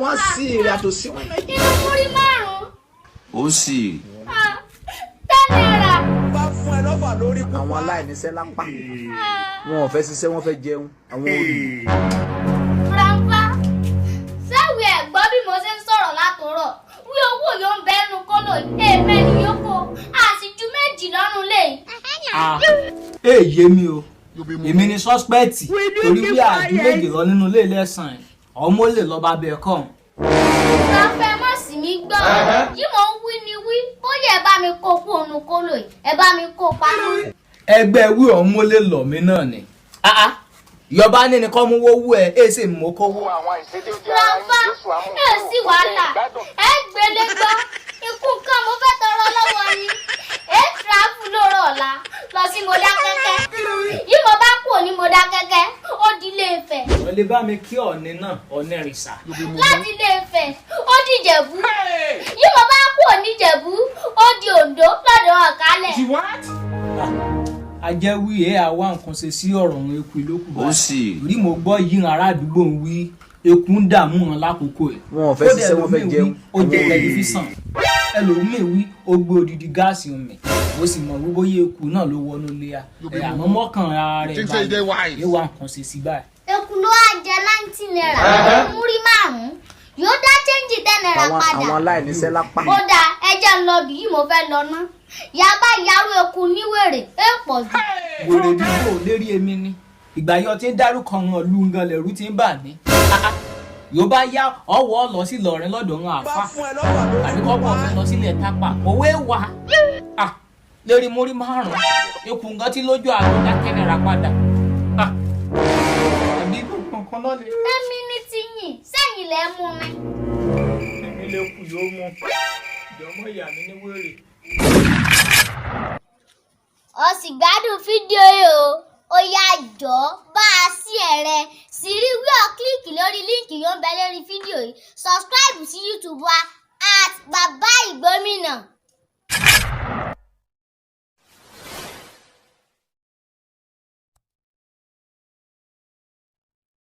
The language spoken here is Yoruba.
Wọ́n sì èrè àtòsí wọn náà. Inú múrí márùn-ún. Ó sì. 10 naira. Bá fún ẹ lọ́fà lórí àwọn aláìníṣẹ́ lápá. Wọn ò fẹ́ ṣiṣẹ́, wọ́n fẹ́ jẹun. Àwọn olè. Grandpa, sáwì ẹ̀ gbọ́ bí mo ṣe ń sọ̀rọ̀ látòrọ̀. Wí owó yóò ń bẹ́nu kóló èèmẹ́ ni yóò kó. Àṣìjú méjì lọ́rùn lè. Yé mi o. Èmi ni sọ́spẹ́ẹ̀tì torí bí àjú méjì lọ nínú ilé ilẹ̀sàn ẹ̀. Ọmọ lè lọ bá bẹ̀ kọ́. Grandpa ẹ má sì mí gbọ́. Yí mo ń wí ni wí. Bóyá ẹ bá mi kó kú ònú kóló yìí. Ẹ bá mi kó pamọ́. Ẹgbẹ́ wí ọmọ lè lọ mí náà ni. Yọba ní ni kọ́ mú wówó ẹ̀ èsè mú kówó. Grandpa ẹ sì wàhálà. Ẹ gbélé gbọ́. Ikú kan mo fẹ́ tọrọ lọ́wọ́ yín. Ẹ tíráfù lóòrọ̀ ọ̀la lọ sí Mọdákẹ́kẹ́. Yí mo bá kú òní Mọdákẹ́kẹ́, ó di Ilé-Ifẹ̀. Wọ́n lè bá mi kí Ọ̀ọ̀ni náà, Ọ̀ọ̀ni Ìrìṣà. Láti Ilé-Ifẹ̀, ó di Ìjẹ̀bú. Yí mo bá kú òní Ìjẹ̀bú, ó di Oǹdó lọ́dọ̀ Ọ̀kálẹ̀. Ajẹ́wí àwa nǹkan ṣe sí ọ̀rọ̀ òun eku ìlókù báyìí. Ó sì. Torí mo gbọ́ yìí ará àdúgbò ń wí eku ń dààmú wọn lákòókò ẹ̀. Wọn ò fẹ́ ṣiṣẹ́, wọ́n fẹ́ jẹun. Ó jẹ tẹlifíṣàn. Ẹlòmíì wí ó gbé odidi gáàsì omi. Mo sì mọ̀ wípé bóyá eku náà ló wọnú ilé ya. Àmọ́ mọ́kàn ara rẹ̀ báyìí. Yóò wá nǹkan ṣe sí báyìí. Eku ló wá jẹ 90 naira. Múrí márùn-ún. Yóò dá chẹ́ńjì 10 naira padà. Àwọn aláìníṣẹ́ lápá. Ó dáa, ẹ jẹ́ ń lọ bí yìí mo fẹ́ lọ ná. Yàbá yarú eku níwèrè, ẹ pọ̀ jù. Wèrè dúró lérí èmi ni. Ìgbà yọ tí ń dárúkọ wọn lu ngan lẹ̀rú tí ń bà mí. Yóò bá yá ọwọ́ lọ sí Ìlọrin lọ́dọ̀ wọn àfà. Àdìkọ́pọ̀ mi lọ sílẹ̀ tápà. Òwe wà. Lérí múrí márùn-ún. Eku ngan tí lójú àlọ́ dá 10 naira padà. Àbí kankan náà lè. Èmi ní ti yìn, sẹ́yìn lẹ́ mú mi. Èmi lè kù yóò mú. Ìjọmọ ìyá mi ní wèrè. Ó sì gbádùn fídíò yìí o. Ó yá jọ bá a sí ẹ̀rẹ̀ sì rí wíwọ́ kílíkì lórí líǹkì yóò ń bẹ lórí fídíò yìí. Subscribe sí YouTube wa @BabaIgbomina.